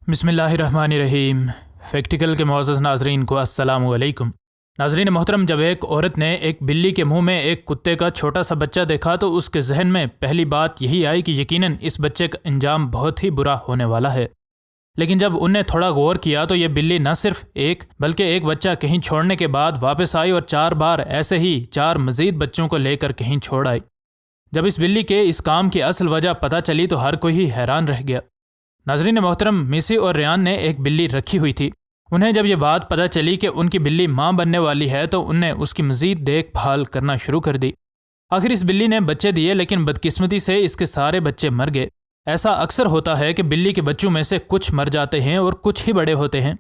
बिस्मिल्लाहिर्रहमानिर्रहीम। फैक्टिकल के मुअज़्ज़ज़ नाज़रीन को अस्सलामु अलैकुम। नाज़रीन मोहतरम, जब एक औरत ने एक बिल्ली के मुंह में एक कुत्ते का छोटा सा बच्चा देखा तो उसके जहन में पहली बात यही आई कि यकीनन इस बच्चे का अंजाम बहुत ही बुरा होने वाला है। लेकिन जब उनने थोड़ा गौर किया तो ये बिल्ली न सिर्फ एक बल्कि एक बच्चा कहीं छोड़ने के बाद वापस आई और 4 बार ऐसे ही 4 मज़ीद बच्चों को लेकर कहीं छोड़ आई। जब इस बिल्ली के इस काम की असल वजह पता चली तो हर कोई ही हैरान रह गया। नाज़रीन मोहतरम, मिसी और रियान ने एक बिल्ली रखी हुई थी। उन्हें जब ये बात पता चली कि उनकी बिल्ली माँ बनने वाली है तो उनने उसकी मज़ीद देखभाल करना शुरू कर दी। आखिर इस बिल्ली ने बच्चे दिए, लेकिन बदकिस्मती से इसके सारे बच्चे मर गए। ऐसा अक्सर होता है कि बिल्ली के बच्चों में से कुछ मर जाते हैं और कुछ ही बड़े होते हैं,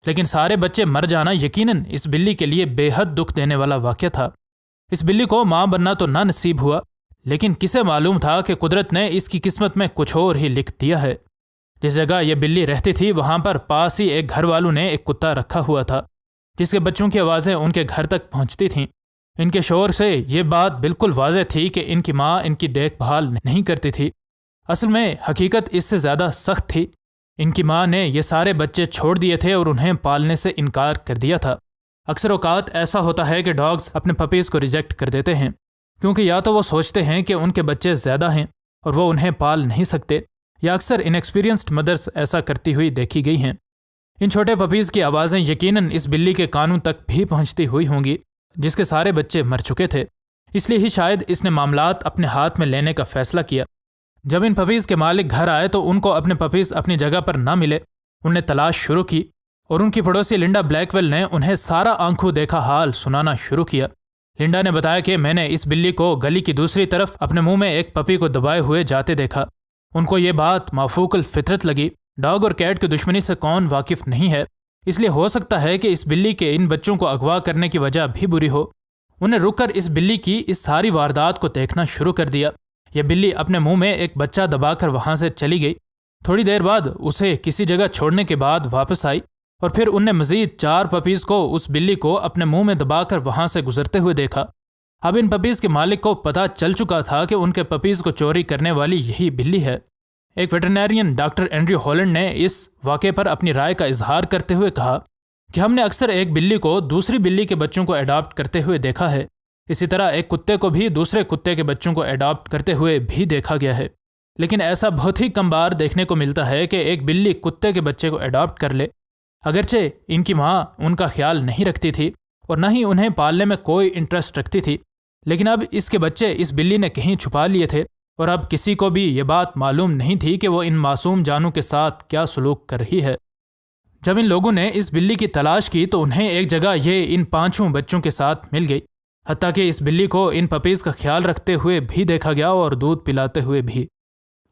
लेकिन सारे बच्चे मर जाना यकीनन इस बिल्ली के लिए बेहद दुख देने वाला वाक़या था। इस बिल्ली को माँ बनना तो ना नसीब हुआ, लेकिन किसे मालूम था कि कुदरत ने इसकी किस्मत में कुछ और ही लिख दिया है। जिस जगह यह बिल्ली रहती थी वहाँ पर पास ही एक घर वालों ने एक कुत्ता रखा हुआ था जिसके बच्चों की आवाज़ें उनके घर तक पहुँचती थीं। इनके शोर से ये बात बिल्कुल वाज़ेह थी कि इनकी माँ इनकी देखभाल नहीं करती थी। असल में हकीकत इससे ज़्यादा सख्त थी। इनकी माँ ने ये सारे बच्चे छोड़ दिए थे और उन्हें पालने से इनकार कर दिया था। अक्सर औकात ऐसा होता है कि डॉग्स अपने पपीज़ को रिजेक्ट कर देते हैं, क्योंकि या तो वो सोचते हैं कि उनके बच्चे ज़्यादा हैं और वो उन्हें पाल नहीं सकते, या अक्सर इनएक्सपीरियंस्ड मदर्स ऐसा करती हुई देखी गई हैं। इन छोटे पपीज़ की आवाज़ें यकीनन इस बिल्ली के कानों तक भी पहुंचती हुई होंगी, जिसके सारे बच्चे मर चुके थे। इसलिए ही शायद इसने मामलात अपने हाथ में लेने का फ़ैसला किया। जब इन पपीज़ के मालिक घर आए तो उनको अपने पपीज़ अपनी जगह पर ना मिले। उनने तलाश शुरू की और उनकी पड़ोसी लिंडा ब्लैकवेल ने उन्हें सारा आंखों देखा हाल सुनाना शुरू किया। लिंडा ने बताया कि मैंने इस बिल्ली को गली की दूसरी तरफ अपने मुंह में एक पपी को दबाए हुए जाते देखा। उनको ये बात माफूकल फितरत लगी। डॉग और कैट की दुश्मनी से कौन वाकिफ नहीं है, इसलिए हो सकता है कि इस बिल्ली के इन बच्चों को अगवा करने की वजह भी बुरी हो। उन्हें रुककर इस बिल्ली की इस सारी वारदात को देखना शुरू कर दिया। यह बिल्ली अपने मुंह में एक बच्चा दबाकर वहाँ से चली गई। थोड़ी देर बाद उसे किसी जगह छोड़ने के बाद वापस आई और फिर उनने मज़ीद 4 पपीज़ को उस बिल्ली को अपने मुंह में दबाकर वहाँ से गुजरते हुए देखा। अब इन पपीज़ के मालिक को पता चल चुका था कि उनके पपीज़ को चोरी करने वाली यही बिल्ली है। एक वेटरनरियन डॉक्टर एंड्रयू हॉलैंड ने इस वाक़े पर अपनी राय का इजहार करते हुए कहा कि हमने अक्सर एक बिल्ली को दूसरी बिल्ली के बच्चों को अडॉप्ट करते हुए देखा है। इसी तरह एक कुत्ते को भी दूसरे कुत्ते के बच्चों को अडॉप्ट करते हुए भी देखा गया है, लेकिन ऐसा बहुत ही कम बार देखने को मिलता है कि एक बिल्ली कुत्ते के बच्चे को अडॉप्ट कर ले। अगरचे इनकी माँ उनका ख्याल नहीं रखती थी और न ही उन्हें पालने में कोई इंटरेस्ट रखती थी, लेकिन अब इसके बच्चे इस बिल्ली ने कहीं छुपा लिए थे और अब किसी को भी ये बात मालूम नहीं थी कि वो इन मासूम जानों के साथ क्या सलूक कर रही है। जब इन लोगों ने इस बिल्ली की तलाश की तो उन्हें एक जगह ये इन 5 बच्चों के साथ मिल गई। हत्ता कि इस बिल्ली को इन पपीज़ का ख्याल रखते हुए भी देखा गया और दूध पिलाते हुए भी।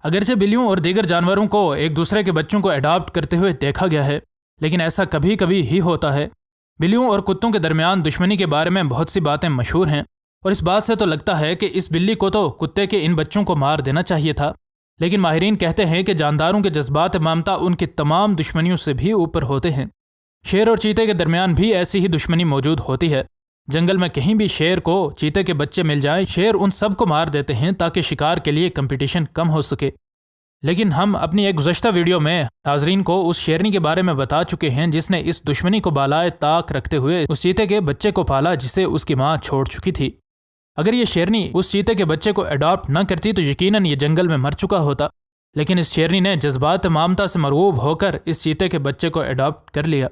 अगरचे बिल्लियों और दीगर जानवरों को एक दूसरे के बच्चों को अडॉप्ट करते हुए देखा गया है, लेकिन ऐसा कभी कभी ही होता है। बिल्लियों और कुत्तों के दरमियान दुश्मनी के बारे में बहुत सी बातें मशहूर हैं और इस बात से तो लगता है कि इस बिल्ली को तो कुत्ते के इन बच्चों को मार देना चाहिए था, लेकिन माहिरीन कहते हैं कि जानदारों के जज्बात ममता उनकी तमाम दुश्मनियों से भी ऊपर होते हैं। शेर और चीते के दरमियान भी ऐसी ही दुश्मनी मौजूद होती है। जंगल में कहीं भी शेर को चीते के बच्चे मिल जाएं, शेर उन सब को मार देते हैं ताकि शिकार के लिए कंपटीशन कम हो सके। लेकिन हम अपनी एक गुज़श्ता वीडियो में नाज़रीन को उस शेरनी के बारे में बता चुके हैं जिसने इस दुश्मनी को बालाए ताक रखते हुए उस चीते के बच्चे को पाला जिसे उसकी माँ छोड़ चुकी थी। अगर ये शेरनी उस चीते के बच्चे को अडॉप्ट न करती तो यकीनन ये जंगल में मर चुका होता, लेकिन इस शेरनी ने जज्बात ममता से मरगूब होकर इस चीते के बच्चे को अडॉप्ट कर लिया।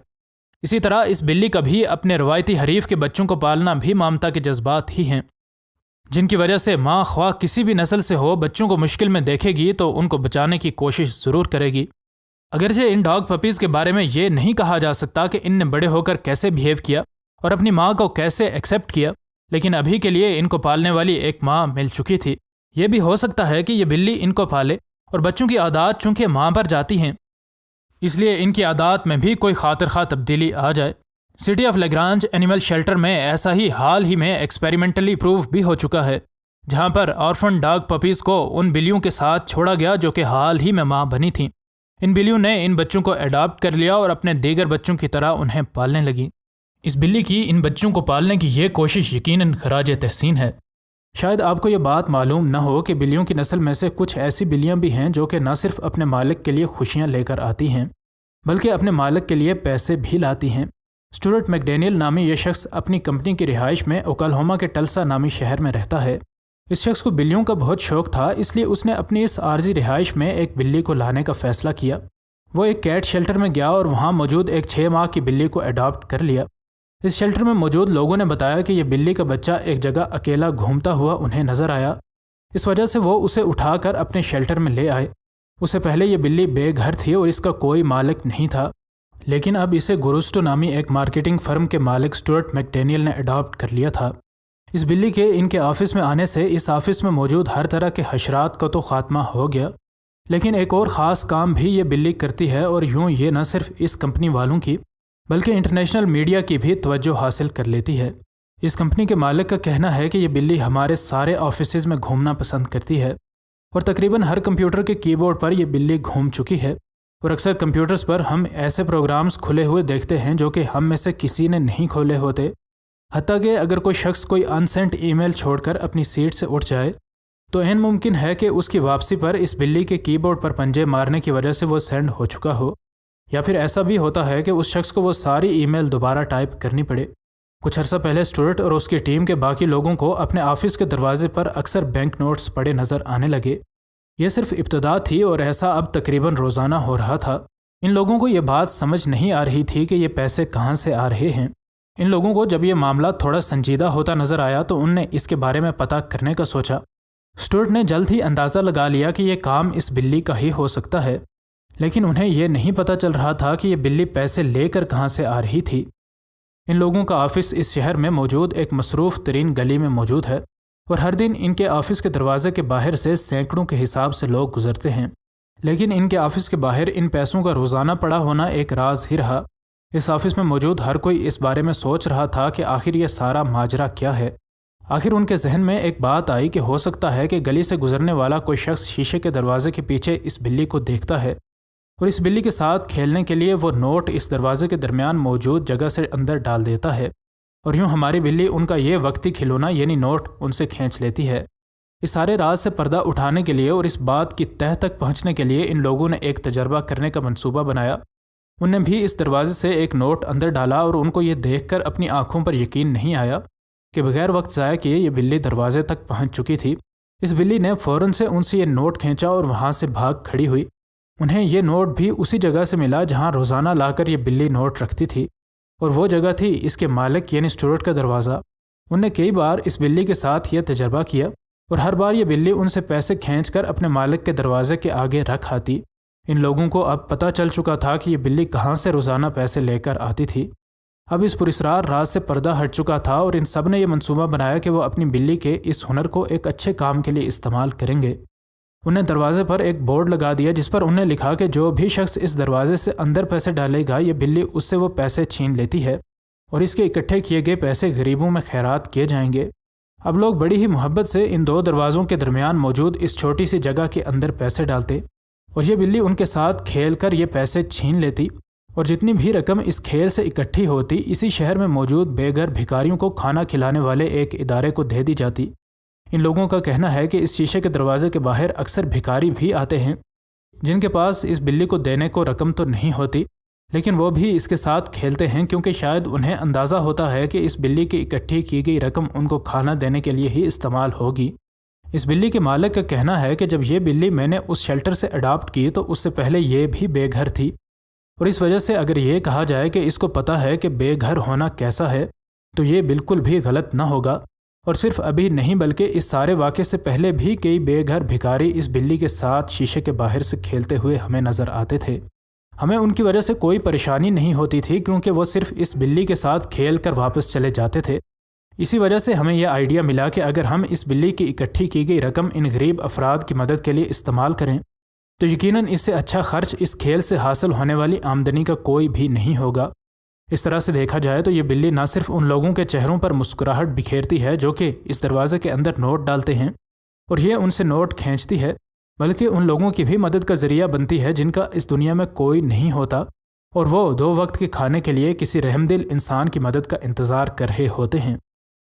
इसी तरह इस बिल्ली का भी अपने रवायती हरीफ के बच्चों को पालना भी ममता के जज्बात ही हैं, जिनकी वजह से माँ ख्वाह किसी भी नस्ल से हो बच्चों को मुश्किल में देखेगी तो उनको बचाने की कोशिश ज़रूर करेगी। अगरचे इन डॉग पपीज़ के बारे में ये नहीं कहा जा सकता कि इनने बड़े होकर कैसे बिहेव किया और अपनी माँ को कैसे एक्सेप्ट किया, लेकिन अभी के लिए इनको पालने वाली एक माँ मिल चुकी थी। ये भी हो सकता है कि ये बिल्ली इनको पाले और बच्चों की आदत चूँकि माँ पर जाती हैं, इसलिए इनकी आदत में भी कोई खातिर खा तब्दीली आ जाए। City of Lagrange animal shelter में ऐसा ही हाल ही में एक्सपेरिमेंटली प्रूव भी हो चुका है, जहाँ पर ऑर्फन डॉग पपीज़ को उन बिल्लियों के साथ छोड़ा गया जो कि हाल ही में माँ बनी थीं। इन बिल्लियों ने इन बच्चों को अडॉप्ट कर लिया और अपने दीगर बच्चों की तरह उन्हें पालने लगी। इस बिल्ली की इन बच्चों को पालने की ये कोशिश यकीनन खराज तहसीन है। शायद आपको ये बात मालूम न हो कि बिल्लियों की नस्ल में से कुछ ऐसी बिल्लियाँ भी हैं जो कि न सिर्फ अपने मालिक के लिए खुशियाँ लेकर आती हैं بلکہ اپنے مالک کے لیے پیسے بھی لاتی ہیں۔ اسٹورٹ میکڈینیل نامی یہ شخص اپنی کمپنی کی رہائش میں اوکلاہوما کے ٹلسا نامی شہر میں رہتا ہے۔ اس شخص کو بلیوں کا بہت شوق تھا، اس لیے اس نے اپنی اس عارضی رہائش میں ایک بلی کو لانے کا فیصلہ کیا۔ وہ ایک کیٹ شیلٹر میں گیا اور وہاں موجود ایک 6 ماہ کی بلی کو اڈاپٹ کر لیا۔ اس شیلٹر میں موجود لوگوں نے بتایا کہ یہ بلی کا بچہ ایک جگہ اکیلا گھومتا ہوا انہیں نظر آیا، اس وجہ سے وہ اسے اٹھا کر اپنے شیلٹر میں لے آئے۔ اس سے پہلے یہ بلی بے گھر تھی اور اس کا کوئی مالک نہیں تھا، لیکن اب اسے گروسٹو نامی ایک مارکیٹنگ فرم کے مالک اسٹورٹ میکڈینیل نے اڈاپٹ کر لیا تھا۔ اس بلی کے ان کے آفس میں آنے سے اس آفس میں موجود ہر طرح کے حشرات کا تو خاتمہ ہو گیا، لیکن ایک اور خاص کام بھی یہ بلی کرتی ہے، اور یوں یہ نہ صرف اس کمپنی والوں کی بلکہ انٹرنیشنل میڈیا کی بھی توجہ حاصل کر لیتی ہے۔ اس کمپنی کے مالک کا کہنا ہے کہ یہ بلی ہمارے سارے آفیسز میں گھومنا پسند کرتی ہے، اور تقریباً ہر کمپیوٹر کے کی بورڈ پر یہ بلی گھوم چکی ہے، اور اکثر کمپیوٹرز پر ہم ایسے پروگرامز کھلے ہوئے دیکھتے ہیں جو کہ ہم میں سے کسی نے نہیں کھولے ہوتے۔ حتیٰ کہ اگر کوئی شخص کوئی انسینٹ ای میل چھوڑ کر اپنی سیٹ سے اٹھ جائے تو عین ممکن ہے کہ اس کی واپسی پر اس بلی کے کی بورڈ پر پنجے مارنے کی وجہ سے وہ سینڈ ہو چکا ہو، یا پھر ایسا بھی ہوتا ہے کہ اس شخص کو وہ ساری ای میل دوبارہ ٹائپ کرنی پڑے۔ کچھ عرصہ پہلے اسٹورٹ اور اس کی ٹیم کے باقی لوگوں کو اپنے آفس کے دروازے پر اکثر بینک نوٹس پڑے نظر آنے لگے۔ یہ صرف ابتدا تھی اور ایسا اب تقریباً روزانہ ہو رہا تھا۔ ان لوگوں کو یہ بات سمجھ نہیں آ رہی تھی کہ یہ پیسے کہاں سے آ رہے ہیں۔ ان لوگوں کو جب یہ معاملہ تھوڑا سنجیدہ ہوتا نظر آیا تو ان نے اس کے بارے میں پتہ کرنے کا سوچا۔ اسٹورٹ نے جلد ہی اندازہ لگا لیا کہ یہ کام اس بلی کا ہی ہو سکتا ہے، لیکن انہیں یہ نہیں پتہ چل رہا تھا کہ یہ بلی پیسے لے کر کہاں سے آ رہی تھی۔ ان لوگوں کا آفس اس شہر میں موجود ایک مصروف ترین گلی میں موجود ہے، اور ہر دن ان کے آفس کے دروازے کے باہر سے سینکڑوں کے حساب سے لوگ گزرتے ہیں، لیکن ان کے آفس کے باہر ان پیسوں کا روزانہ پڑا ہونا ایک راز ہی رہا۔ اس آفس میں موجود ہر کوئی اس بارے میں سوچ رہا تھا کہ آخر یہ سارا ماجرا کیا ہے۔ آخر ان کے ذہن میں ایک بات آئی کہ ہو سکتا ہے کہ گلی سے گزرنے والا کوئی شخص شیشے کے دروازے کے پیچھے اس بلی کو دیکھتا ہے، اور اس بلی کے ساتھ کھیلنے کے لیے وہ نوٹ اس دروازے کے درمیان موجود جگہ سے اندر ڈال دیتا ہے، اور یوں ہماری بلی ان کا یہ وقتی کھلونا یعنی نوٹ ان سے کھینچ لیتی ہے۔ اس سارے راز سے پردہ اٹھانے کے لیے اور اس بات کی تہہ تک پہنچنے کے لیے ان لوگوں نے ایک تجربہ کرنے کا منصوبہ بنایا۔ ان نے بھی اس دروازے سے ایک نوٹ اندر ڈالا، اور ان کو یہ دیکھ کر اپنی آنکھوں پر یقین نہیں آیا کہ بغیر وقت ضائع کیے یہ بلی دروازے تک پہنچ چکی تھی۔ اس بلی نے فوراً سے ان سے یہ نوٹ کھینچا اور وہاں سے بھاگ کھڑی ہوئی۔ انہیں یہ نوٹ بھی اسی جگہ سے ملا جہاں روزانہ لا کر یہ بلی نوٹ رکھتی تھی، اور وہ جگہ تھی اس کے مالک یعنی اسٹورٹ کا دروازہ۔ ان نے کئی بار اس بلی کے ساتھ یہ تجربہ کیا، اور ہر بار یہ بلی ان سے پیسے کھینچ کر اپنے مالک کے دروازے کے آگے رکھ آتی۔ ان لوگوں کو اب پتہ چل چکا تھا کہ یہ بلی کہاں سے روزانہ پیسے لے کر آتی تھی۔ اب اس پراسرار راز سے پردہ ہٹ چکا تھا، اور ان سب نے یہ منصوبہ بنایا کہ وہ اپنی بلی کے اس ہنر کو ایک اچھے کام کے لیے استعمال کریں گے۔ انہیں دروازے پر ایک بورڈ لگا دیا جس پر انہیں لکھا کہ جو بھی شخص اس دروازے سے اندر پیسے ڈالے گا یہ بلی اس سے وہ پیسے چھین لیتی ہے، اور اس کے اکٹھے کیے گئے پیسے غریبوں میں خیرات کیے جائیں گے۔ اب لوگ بڑی ہی محبت سے ان دو دروازوں کے درمیان موجود اس چھوٹی سی جگہ کے اندر پیسے ڈالتے، اور یہ بلی ان کے ساتھ کھیل کر یہ پیسے چھین لیتی، اور جتنی بھی رقم اس کھیل سے اکٹھی ہوتی اسی شہر میں موجود بے گھر بھکاریوں کو کھانا کھلانے والے ایک ادارے کو دے دی جاتی۔ ان لوگوں کا کہنا ہے کہ اس شیشے کے دروازے کے باہر اکثر بھکاری بھی آتے ہیں جن کے پاس اس بلی کو دینے کو رقم تو نہیں ہوتی، لیکن وہ بھی اس کے ساتھ کھیلتے ہیں کیونکہ شاید انہیں اندازہ ہوتا ہے کہ اس بلی کی اکٹھی کی گئی رقم ان کو کھانا دینے کے لیے ہی استعمال ہوگی۔ اس بلی کے مالک کا کہنا ہے کہ جب یہ بلی میں نے اس شیلٹر سے اڈاپٹ کی تو اس سے پہلے یہ بھی بے گھر تھی، اور اس وجہ سے اگر یہ کہا جائے کہ اس کو پتہ ہے کہ بے گھر ہونا کیسا ہے تو یہ بالکل بھی غلط نہ ہوگا، اور صرف ابھی نہیں بلکہ اس سارے واقعے سے پہلے بھی کئی بے گھر بھکاری اس بلی کے ساتھ شیشے کے باہر سے کھیلتے ہوئے ہمیں نظر آتے تھے۔ ہمیں ان کی وجہ سے کوئی پریشانی نہیں ہوتی تھی کیونکہ وہ صرف اس بلی کے ساتھ کھیل کر واپس چلے جاتے تھے۔ اسی وجہ سے ہمیں یہ آئیڈیا ملا کہ اگر ہم اس بلی کی اکٹھی کی گئی رقم ان غریب افراد کی مدد کے لیے استعمال کریں تو یقیناً اس سے اچھا خرچ اس کھیل سے حاصل ہونے والی آمدنی کا کوئی بھی نہیں ہوگا۔ اس طرح سے دیکھا جائے تو یہ بلی نہ صرف ان لوگوں کے چہروں پر مسکراہٹ بکھیرتی ہے جو کہ اس دروازے کے اندر نوٹ ڈالتے ہیں اور یہ ان سے نوٹ کھینچتی ہے، بلکہ ان لوگوں کی بھی مدد کا ذریعہ بنتی ہے جن کا اس دنیا میں کوئی نہیں ہوتا اور وہ 2 وقت کے کھانے کے لیے کسی رحمدل انسان کی مدد کا انتظار کر رہے ہوتے ہیں۔